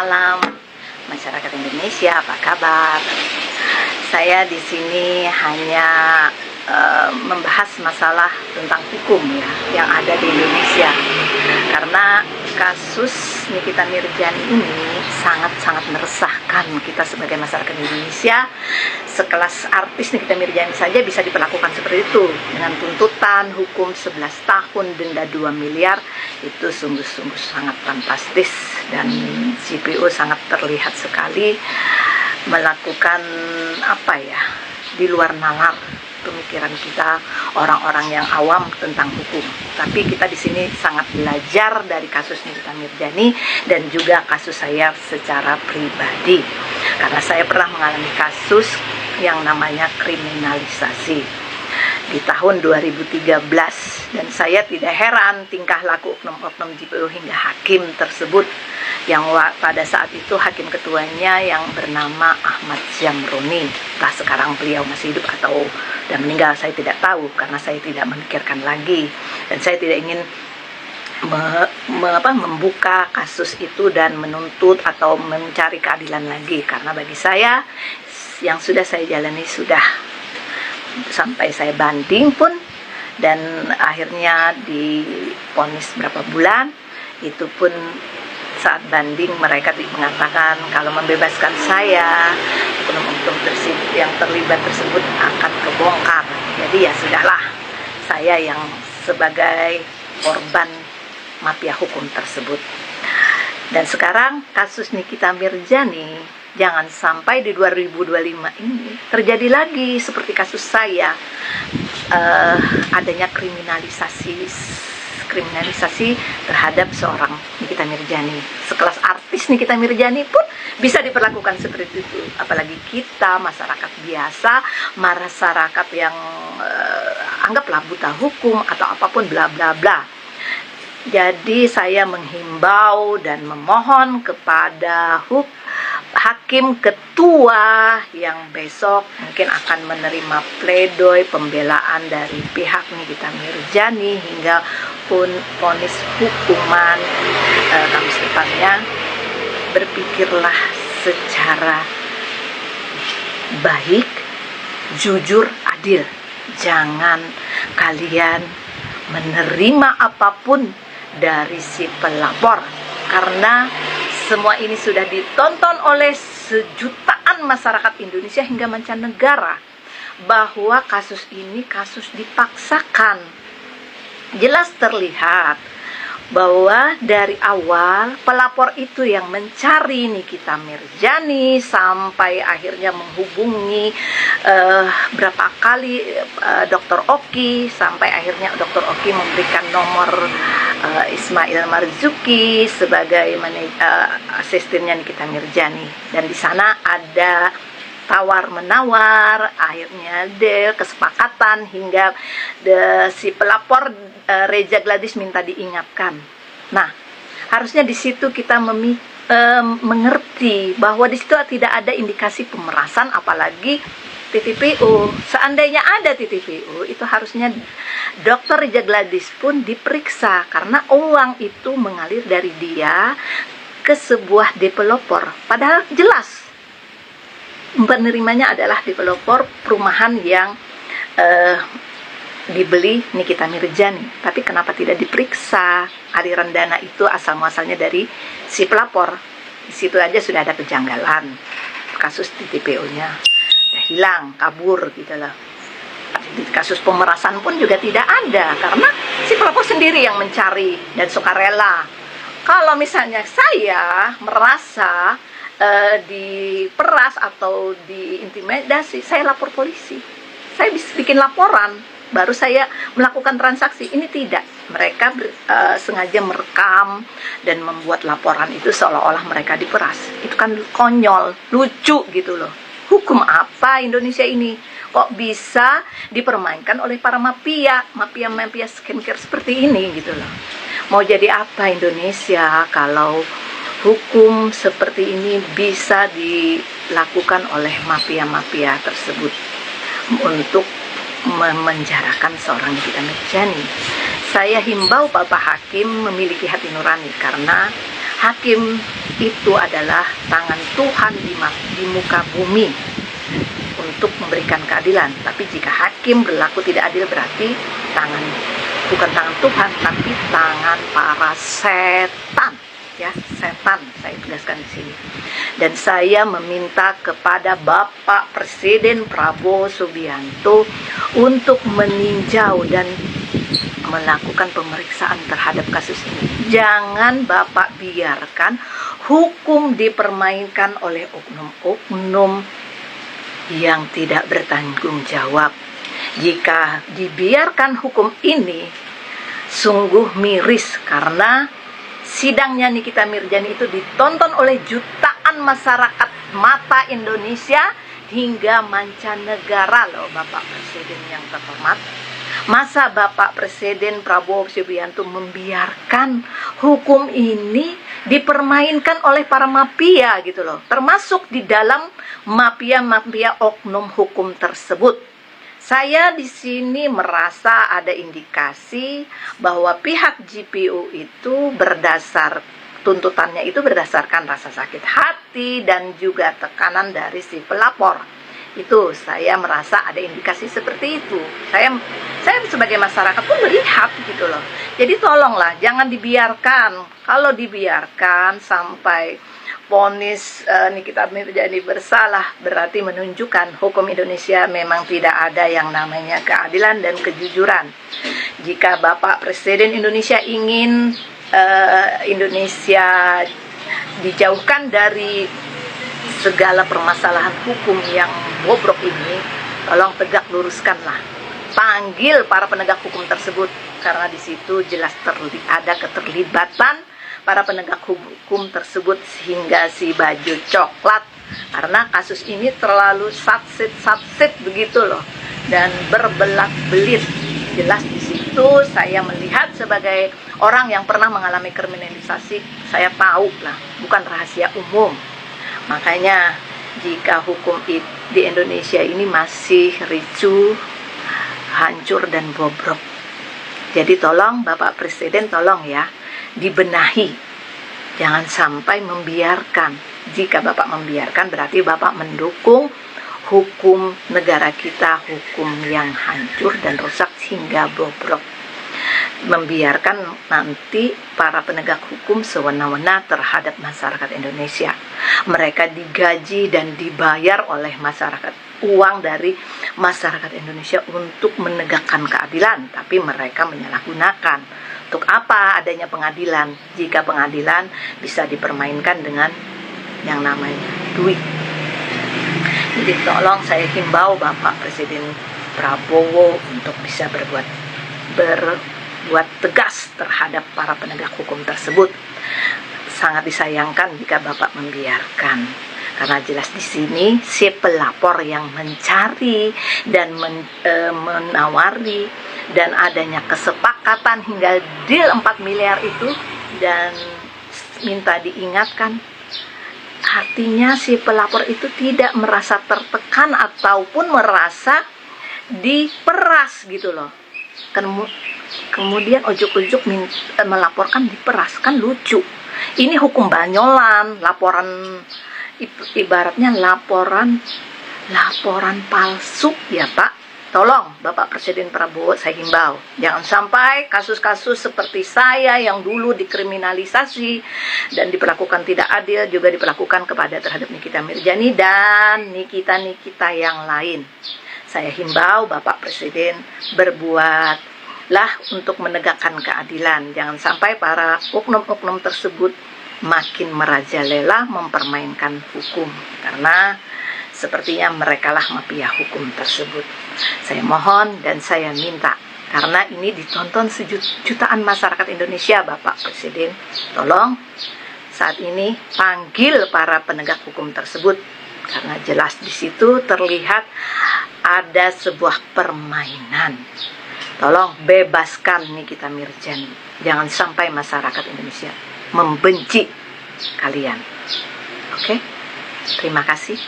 Malam masyarakat Indonesia, apa kabar? Saya di sini hanya membahas masalah tentang hukum ya yang ada di Indonesia. Karena kasus Nikita Mirzani ini sangat-sangat meresahkan kita sebagai masyarakat Indonesia. Sekelas artis Nikita Mirzani saja bisa diperlakukan seperti itu dengan tuntutan hukum 11 tahun, denda 2 miliar. Itu sungguh-sungguh sangat fantastis, dan CPO sangat terlihat sekali melakukan di luar nalar pemikiran kita orang-orang yang awam tentang hukum. Tapi kita di sini sangat belajar dari kasus Nikita Mirzani dan juga kasus saya secara pribadi, karena saya pernah mengalami kasus yang namanya kriminalisasi di tahun 2013, dan saya tidak heran tingkah laku oknum-oknum JPO hingga hakim tersebut, yang pada saat itu hakim ketuanya yang bernama Ahmad Syamroni. Entah sekarang beliau masih hidup atau sudah meninggal, saya tidak tahu, karena saya tidak memikirkan lagi, dan saya tidak ingin membuka kasus itu dan menuntut atau mencari keadilan lagi, karena bagi saya yang sudah saya jalani sudah sampai saya banding pun, dan akhirnya divonis berapa bulan. Itu pun saat banding mereka mengatakan kalau membebaskan saya, oknum-oknum yang terlibat tersebut akan kebongkar. Jadi ya sudahlah, saya yang sebagai korban mafia hukum tersebut. Dan sekarang kasus Nikita Mirzani, jangan sampai di 2025 ini terjadi lagi seperti kasus saya, adanya kriminalisasi terhadap seorang Nikita Mirzani. Sekelas artis Nikita Mirzani pun bisa diperlakukan seperti itu, apalagi kita masyarakat biasa, masyarakat yang anggaplah buta hukum atau apapun bla bla bla. Jadi saya menghimbau dan memohon kepada hakim ketua yang besok mungkin akan menerima pledoi pembelaan dari pihak Nikita Mirzani hingga pun vonis hukuman Kamis depannya, berpikirlah secara baik, jujur, adil. Jangan kalian menerima apapun dari si pelapor, karena semua ini sudah ditonton oleh sejutaan masyarakat Indonesia hingga mancanegara, bahwa kasus ini kasus dipaksakan. Jelas terlihat bahwa dari awal pelapor itu yang mencari Nikita Mirzani sampai akhirnya menghubungi berapa kali Dr. Oki, sampai akhirnya Dr. Oki memberikan nomor Ismail Marzuki sebagai asistennya Nikita Mirzani, dan di sana ada tawar-menawar, akhirnya deal, kesepakatan, hingga si pelapor Reza Gladys minta diingatkan. Nah, harusnya di situ kita mengerti bahwa di situ tidak ada indikasi pemerasan, apalagi TTPU. Seandainya ada TTPU, itu harusnya Dr. Reza Gladys pun diperiksa, karena uang itu mengalir dari dia ke sebuah developer, padahal jelas penerimanya adalah developer perumahan yang dibeli Nikita Mirzani. Tapi kenapa tidak diperiksa aliran dana itu asal muasalnya dari si pelapor? Di situ aja sudah ada kejanggalan. Kasus TTPO-nya udah hilang, kabur gitu loh. Kasus pemerasan pun juga tidak ada, karena si pelapor sendiri yang mencari dan sukarela. Kalau misalnya saya merasa diperas atau diintimidasi, saya lapor polisi. Saya bisa bikin laporan, baru saya melakukan transaksi. Ini tidak, mereka sengaja merekam dan membuat laporan itu seolah-olah mereka diperas. Itu kan konyol, lucu gitu loh. Hukum apa Indonesia ini? Kok bisa dipermainkan oleh para mafia skincare seperti ini gitu loh. Mau jadi apa Indonesia kalau hukum seperti ini bisa dilakukan oleh mafia tersebut untuk memenjarakan seorang Nikita Mirzani? Saya himbau Bapak Hakim memiliki hati nurani, karena Hakim itu adalah tangan Tuhan di muka bumi untuk memberikan keadilan. Tapi jika hakim berlaku tidak adil, berarti bukan tangan Tuhan, tapi tangan para setan. Ya, setan, saya tegaskan di sini. Dan saya meminta kepada Bapak Presiden Prabowo Subianto untuk meninjau dan melakukan pemeriksaan terhadap kasus ini. Jangan Bapak biarkan hukum dipermainkan oleh oknum-oknum yang tidak bertanggung jawab. Jika dibiarkan hukum ini, sungguh miris, karena sidangnya Nikita Mirzani itu ditonton oleh jutaan masyarakat mata Indonesia hingga mancanegara loh, Bapak Presiden yang terhormat. Masa Bapak Presiden Prabowo Subianto membiarkan hukum ini dipermainkan oleh para mafia gitu loh, termasuk di dalam mafia-mafia oknum hukum tersebut. Saya di sini merasa ada indikasi bahwa pihak JPU itu tuntutannya itu berdasarkan rasa sakit hati dan juga tekanan dari si pelapor. Itu saya merasa ada indikasi seperti itu. Saya sebagai masyarakat pun melihat gitu loh. Jadi tolonglah jangan dibiarkan. Kalau dibiarkan sampai vonis Nikita Mirzani bersalah, berarti menunjukkan hukum Indonesia memang tidak ada yang namanya keadilan dan kejujuran. Jika Bapak Presiden Indonesia ingin Indonesia dijauhkan dari segala permasalahan hukum yang bobrok ini, tolong tegak luruskanlah. Panggil para penegak hukum tersebut, karena di situ jelas ada keterlibatan para penegak hukum tersebut sehingga si baju coklat, karena kasus ini terlalu satsit begitu loh, dan berbelat-belit. Jelas di situ saya melihat sebagai orang yang pernah mengalami kriminalisasi, saya tahu lah, bukan rahasia umum. Makanya jika hukum di Indonesia ini masih ricuh, hancur dan bobrok. Jadi tolong Bapak Presiden, tolong ya, dibenahi. Jangan sampai membiarkan. Jika Bapak membiarkan, berarti Bapak mendukung hukum negara kita, hukum yang hancur dan rusak hingga bobrok. Membiarkan nanti para penegak hukum sewenang-wenang terhadap masyarakat Indonesia. Mereka digaji dan dibayar oleh masyarakat, uang dari masyarakat Indonesia untuk menegakkan keadilan, tapi mereka menyalahgunakan. Untuk apa adanya pengadilan jika pengadilan bisa dipermainkan dengan yang namanya duit? Jadi tolong saya himbau Bapak Presiden Prabowo untuk bisa berbuat tegas terhadap para penegak hukum tersebut. Sangat disayangkan jika Bapak membiarkan, karena jelas di sini si pelapor yang mencari dan menawari, dan adanya kesepakatan hingga deal 4 miliar itu, dan minta diingatkan, artinya si pelapor itu tidak merasa tertekan ataupun merasa diperas gitu loh. Kemudian ujuk-ujuk melaporkan diperas, kan lucu. Ini hukum banyolan, laporan ibaratnya laporan palsu ya Pak. Tolong Bapak Presiden Prabowo, saya himbau, jangan sampai kasus-kasus seperti saya yang dulu dikriminalisasi dan diperlakukan tidak adil juga diperlakukan terhadap Nikita Mirzani dan Nikita yang lain. Saya himbau Bapak Presiden berbuatlah untuk menegakkan keadilan. Jangan sampai para oknum-oknum tersebut makin merajalela mempermainkan hukum, karena sepertinya merekalah mafia hukum tersebut. Saya mohon dan saya minta, karena ini ditonton jutaan masyarakat Indonesia, Bapak Presiden, tolong saat ini panggil para penegak hukum tersebut, karena jelas di situ terlihat ada sebuah permainan. Tolong bebaskan Nikita Mirzani. Jangan sampai masyarakat Indonesia membenci kalian. Oke? Terima kasih.